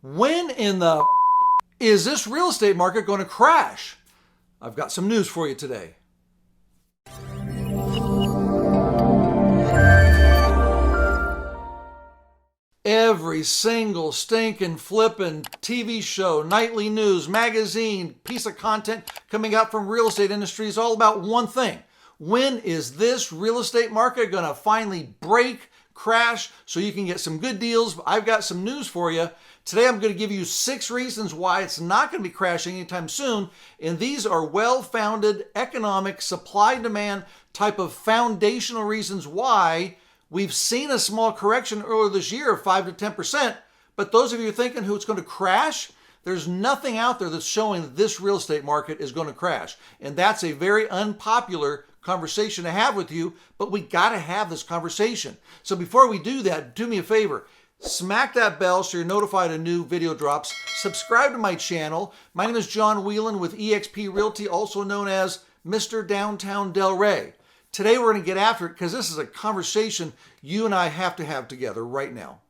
When in the is this real estate market going to crash? I've got some news for you today. Every single stinking flippin' TV show, nightly news, magazine, piece of content coming out from real estate industry is all about one thing. When is this real estate market going to finally break, crash, so you can get some good deals? I've got some news for you. Today I'm going to give you 6 reasons why it's not going to be crashing anytime soon, and these are well-founded economic supply-demand type of foundational reasons why we've seen a small correction earlier this year of 5 to 10%, but those of you thinking who it's going to crash, there's nothing out there that's showing that this real estate market is going to crash. And that's a very unpopular conversation to have with you, but we got to have this conversation. So before we do that, do me a favor. Smack that bell so you're notified of new video drops. Subscribe to my channel. My name is John Whelan with EXP Realty, also known as MrDowntownDelray. Today we're going to get after it because this is a conversation you and I have to have together right now.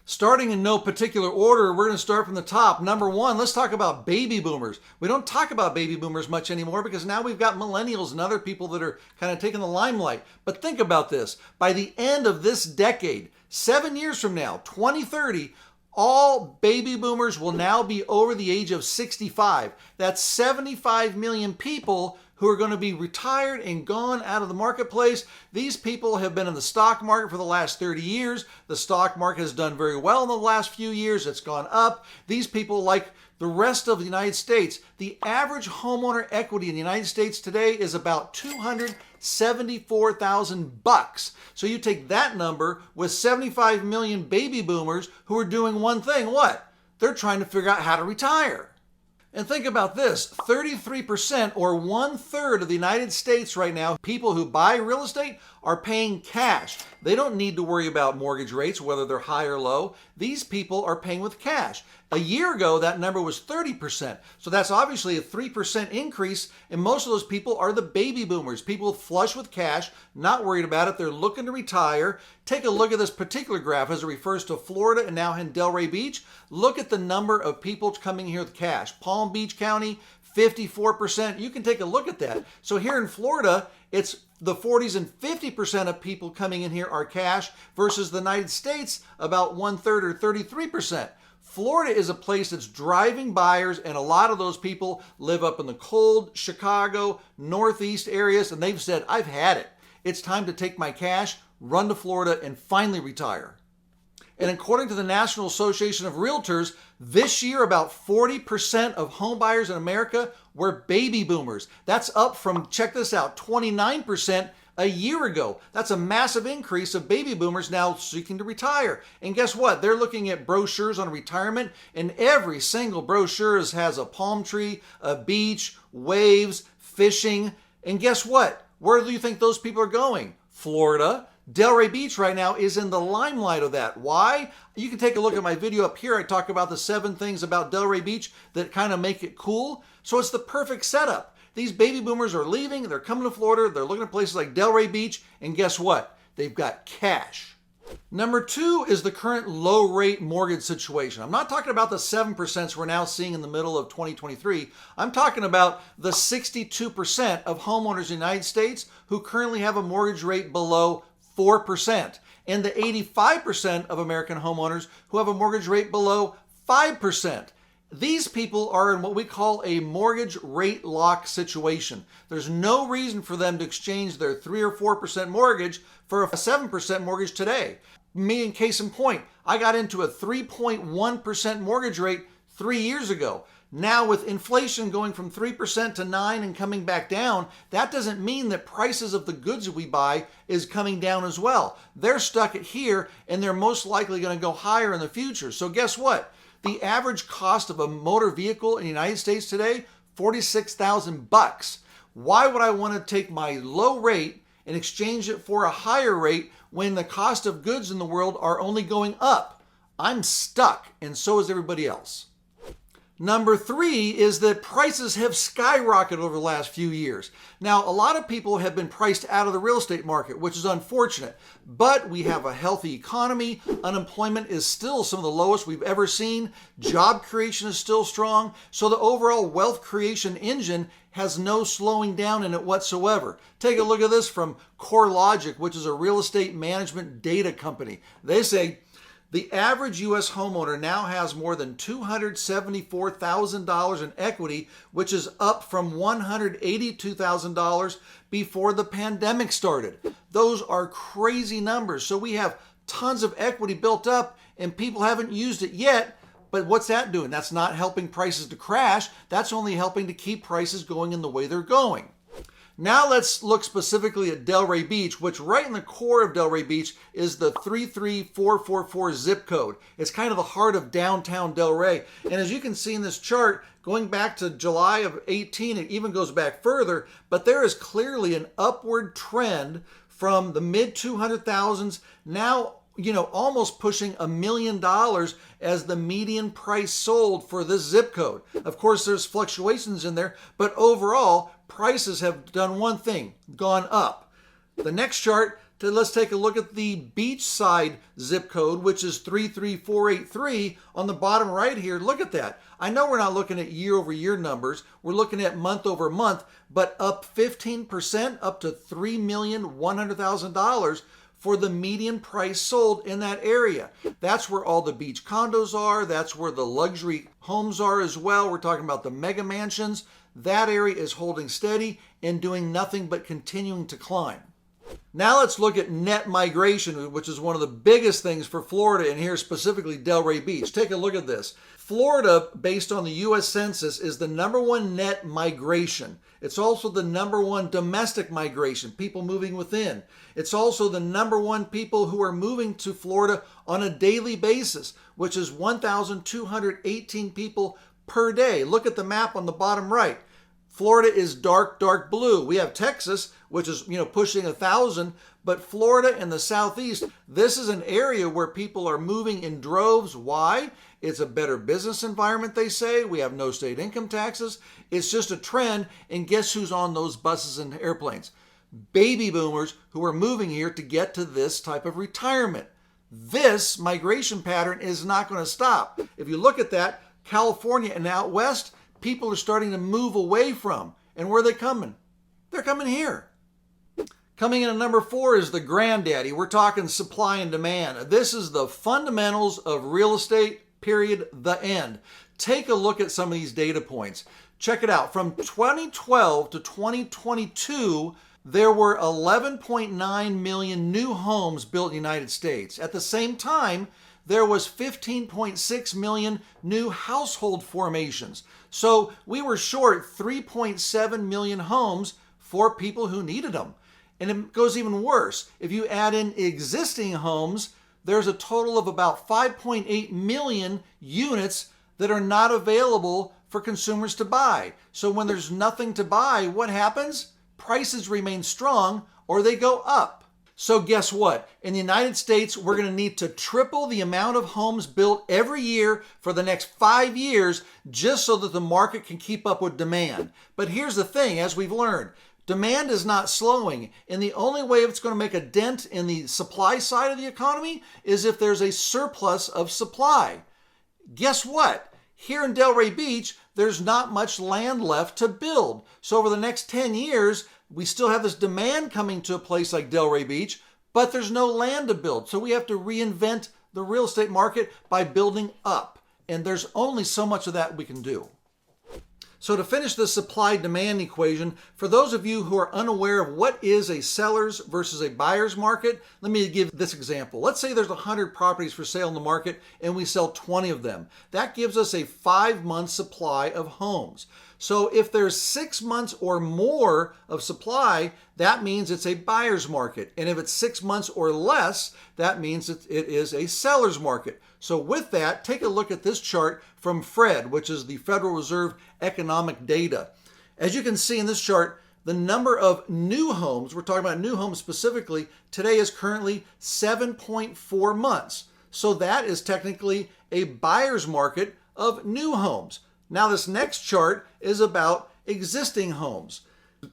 Starting in no particular order, we're going to start from the top. Number 1, let's talk about baby boomers. We don't talk about baby boomers much anymore because now we've got millennials and other people that are kind of taking the limelight. But think about this. By the end of this decade, 7 years from now, 2030, all baby boomers will now be over the age of 65. That's 75 million people who are going to be retired and gone out of the marketplace. These people have been in the stock market for the last 30 years. The stock market has done very well in the last few years. It's gone up. These people, like the rest of the United States, the average homeowner equity in the United States today is about $274,000. So you take that number with 75 million baby boomers who are doing one thing. What? They're trying to figure out how to retire. And think about this, 33% or 1/3 of the United States right now, people who buy real estate are paying cash. They don't need to worry about mortgage rates, whether they're high or low. These people are paying with cash. A year ago, that number was 30%. So that's obviously a 3% increase. And most of those people are the baby boomers, people flush with cash, not worried about it. They're looking to retire. Take a look at this particular graph as it refers to Florida and now in Delray Beach. Look at the number of people coming here with cash. Palm Beach County, 54%. You can take a look at that. So here in Florida, it's the 40s and 50% of people coming in here are cash versus the United States, about 1/3 or 33%. Florida is a place that's driving buyers, and a lot of those people live up in the cold Chicago, Northeast areas, and they've said, I've had it. It's time to take my cash, run to Florida, and finally retire. And according to the National Association of Realtors, this year about 40% of home buyers in America were baby boomers. That's up from, check this out, 29% a year ago. That's a massive increase of baby boomers now seeking to retire. And guess what? They're looking at brochures on retirement, and every single brochure has a palm tree, a beach, waves, fishing. And guess what? Where do you think those people are going? Florida. Delray Beach right now is in the limelight of that. Why? You can take a look at my video up here. I talk about the 7 things about Delray Beach that kind of make it cool. So it's the perfect setup. These baby boomers are leaving. They're coming to Florida. They're looking at places like Delray Beach. And guess what? They've got cash. Number 2 is the current low rate mortgage situation. I'm not talking about the 7% we're now seeing in the middle of 2023. I'm talking about the 62% of homeowners in the United States who currently have a mortgage rate below 4%, and the 85% of American homeowners who have a mortgage rate below 5%. These people are in what we call a mortgage rate lock situation. There's no reason for them to exchange their 3 or 4% mortgage for a 7% mortgage today. Me, in case in point, I got into a 3.1% mortgage rate 3 years ago. Now with inflation going from 3% to 9% and coming back down, that doesn't mean that prices of the goods that we buy is coming down as well. They're stuck at here, and they're most likely going to go higher in the future. So guess what? The average cost of a motor vehicle in the United States today, $46,000. Why would I want to take my low rate and exchange it for a higher rate when the cost of goods in the world are only going up? I'm stuck, and so is everybody else. Number three is that prices have skyrocketed over the last few years. Now, a lot of people have been priced out of the real estate market, which is unfortunate, but we have a healthy economy. Unemployment is still some of the lowest we've ever seen. Job creation is still strong. So the overall wealth creation engine has no slowing down in it whatsoever. Take a look at this from CoreLogic, which is a real estate management data company. They say, the average U.S. homeowner now has more than $274,000 in equity, which is up from $182,000 before the pandemic started. Those are crazy numbers. So we have tons of equity built up and people haven't used it yet. But what's that doing? That's not helping prices to crash. That's only helping to keep prices going in the way they're going. Now let's look specifically at Delray Beach, which right in the core of Delray Beach is the 33444 zip code. It's kind of the heart of downtown Delray. And as you can see in this chart, going back to July of 18, it even goes back further, but there is clearly an upward trend from the mid 200,000s, now almost pushing $1 million as the median price sold for this zip code. Of course, there's fluctuations in there, but overall, prices have done one thing, gone up. The next chart, let's take a look at the beachside zip code, which is 33483 on the bottom right here. Look at that. I know we're not looking at year over year numbers. We're looking at month over month, but up 15%, up to $3,100,000 for the median price sold in that area. That's where all the beach condos are. That's where the luxury homes are as well. We're talking about the mega mansions. That area is holding steady and doing nothing but continuing to climb. Now let's look at net migration, which is one of the biggest things for Florida, and here specifically Delray Beach. Take a look at this. Florida, based on the U.S. Census, is the #1 net migration. It's also the #1 domestic migration, people moving within. It's also the #1 people who are moving to Florida on a daily basis, which is 1,218 people per day. Look at the map on the bottom right. Florida is dark blue. We have Texas, which is, pushing 1,000, but Florida and the Southeast, this is an area where people are moving in droves. Why? It's a better business environment, they say. We have no state income taxes. It's just a trend, and guess who's on those buses and airplanes? Baby boomers who are moving here to get to this type of retirement. This migration pattern is not going to stop. If you look at that, California and out west, people are starting to move away from. And where are they coming? They're coming here. Coming in at number 4 is the granddaddy. We're talking supply and demand. This is the fundamentals of real estate, period, the end. Take a look at some of these data points. Check it out. From 2012 to 2022, there were 11.9 million new homes built in the United States. At the same time, there was 15.6 million new household formations. So we were short 3.7 million homes for people who needed them. And it goes even worse. If you add in existing homes, there's a total of about 5.8 million units that are not available for consumers to buy. So when there's nothing to buy, what happens? Prices remain strong or they go up. So guess what? In the United States, we're going to need to triple the amount of homes built every year for the next 5 years just so that the market can keep up with demand. But here's the thing, as we've learned, demand is not slowing, and the only way it's going to make a dent in the supply side of the economy is if there's a surplus of supply. Guess what? Here in Delray Beach, there's not much land left to build. So over the next 10 years, we still have this demand coming to a place like Delray Beach, but there's no land to build. So we have to reinvent the real estate market by building up. And there's only so much of that we can do. So to finish the supply-demand equation, for those of you who are unaware of what is a seller's versus a buyer's market, let me give this example. Let's say there's 100 properties for sale in the market and we sell 20 of them. That gives us a 5-month supply of homes. So if there's 6 months or more of supply, that means it's a buyer's market. And if it's 6 months or less, that means it is a seller's market. So with that, take a look at this chart from FRED, which is the Federal Reserve Economic Data. As you can see in this chart, the number of new homes, we're talking about new homes specifically, today is currently 7.4 months. So that is technically a buyer's market of new homes. Now this next chart is about existing homes.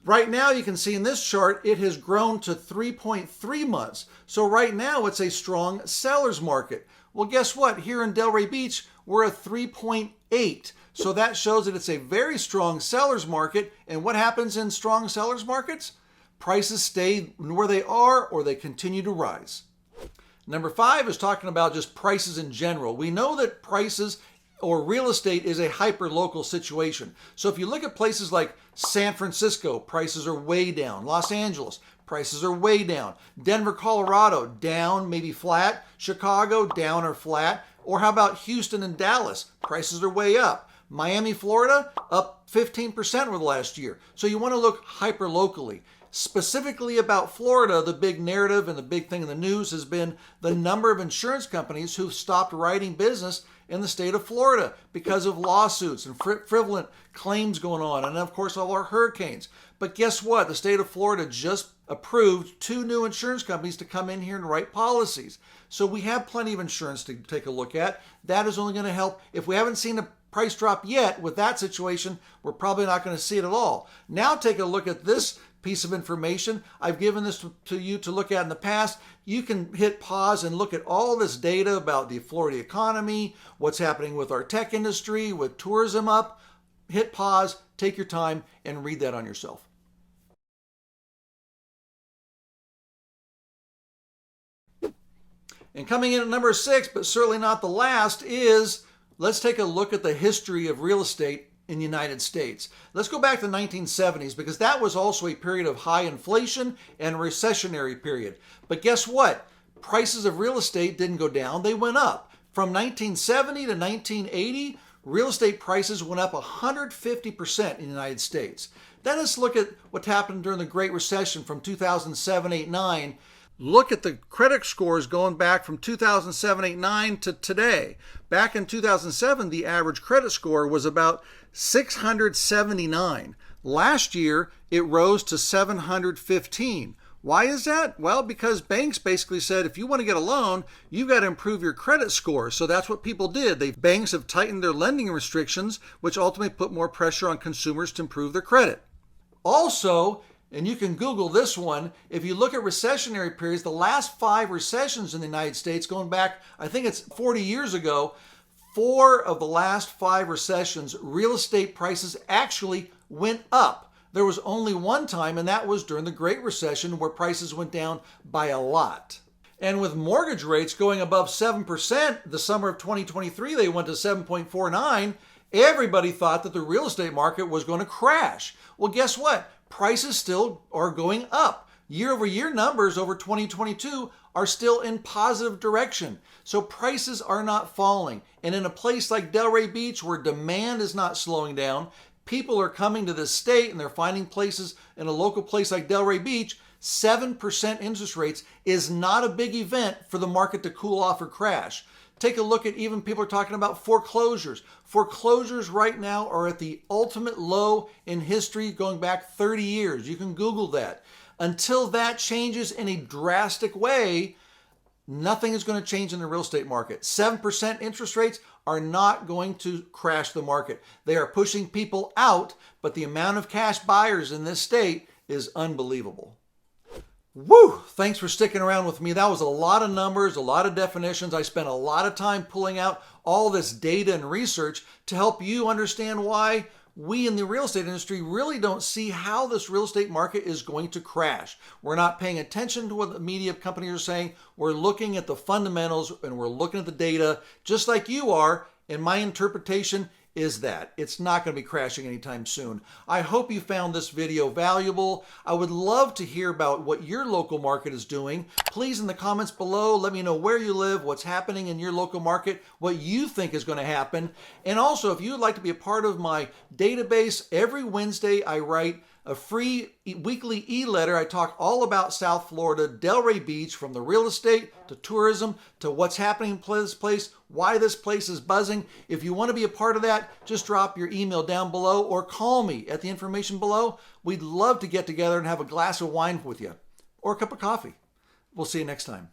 Right now you can see in this chart it has grown to 3.3 months. So right now it's a strong seller's market. Well, guess what? Here in Delray Beach we're at 3.8. So that shows that it's a very strong seller's market. And what happens in strong sellers markets? Prices stay where they are or they continue to rise. Number 5 is talking about just prices in general. We know that prices or real estate is a hyper-local situation. So if you look at places like San Francisco, prices are way down. Los Angeles, prices are way down. Denver, Colorado, down, maybe flat. Chicago, down or flat. Or how about Houston and Dallas? Prices are way up. Miami, Florida, up 15% over the last year. So you want to look hyper-locally. Specifically about Florida, the big narrative and the big thing in the news has been the number of insurance companies who've stopped writing business in the state of Florida because of lawsuits and frivolous claims going on, and of course all our hurricanes. But guess what? The state of Florida just approved 2 new insurance companies to come in here and write policies. So we have plenty of insurance to take a look at. That is only going to help. If we haven't seen a price drop yet with that situation, we're probably not going to see it at all. Now take a look at this piece of information. I've given this to you to look at in the past. You can hit pause and look at all this data about the Florida economy, what's happening with our tech industry, with tourism up. Hit pause, take your time, and read that on yourself. And coming in at number 6, but certainly not the last, is let's take a look at the history of real estate in the United States. Let's go back to the 1970s because that was also a period of high inflation and recessionary period. But guess what? Prices of real estate didn't go down, they went up. From 1970 to 1980, real estate prices went up 150% in the United States. Then let's look at what happened during the Great Recession from 2007, 8, 9. Look at the credit scores going back from 2007, 8, 9 to today. Back in 2007, the average credit score was about 679. Last year, it rose to 715. Why is that? Well, because banks basically said, if you want to get a loan, you've got to improve your credit score. So that's what people did. Banks have tightened their lending restrictions, which ultimately put more pressure on consumers to improve their credit. Also, and you can Google this one, if you look at recessionary periods, the last 5 recessions in the United States, going back, I think it's 40 years ago, 4 of the last 5 recessions, real estate prices actually went up. There was only one time, and that was during the Great Recession, where prices went down by a lot. And with mortgage rates going above 7%, the summer of 2023, they went to 7.49, everybody thought that the real estate market was going to crash. Well, guess what? Prices still are going up. Year-over-year numbers over 2022 are still in positive direction. So prices are not falling. And in a place like Delray Beach where demand is not slowing down, people are coming to this state and they're finding places in a local place like Delray Beach. 7% interest rates is not a big event for the market to cool off or crash. Take a look at even people are talking about foreclosures. Foreclosures right now are at the ultimate low in history going back 30 years. You can Google that. Until that changes in a drastic way, nothing is going to change in the real estate market. 7% interest rates are not going to crash the market. They are pushing people out, but the amount of cash buyers in this state is unbelievable. Woo! Thanks for sticking around with me. That was a lot of numbers, a lot of definitions. I spent a lot of time pulling out all this data and research to help you understand why we in the real estate industry really don't see how this real estate market is going to crash. We're not paying attention to what the media companies are saying. We're looking at the fundamentals and we're looking at the data just like you are. And my interpretation is that it's not going to be crashing anytime soon. I hope you found this video valuable. I would love to hear about what your local market is doing. Please, in the comments below, let me know where you live, what's happening in your local market, what you think is going to happen. And also, if you would like to be a part of my database, every Wednesday I write a free weekly e-letter. I talk all about South Florida, Delray Beach, from the real estate to tourism to what's happening in this place, why this place is buzzing. If you want to be a part of that, just drop your email down below or call me at the information below. We'd love to get together and have a glass of wine with you or a cup of coffee. We'll see you next time.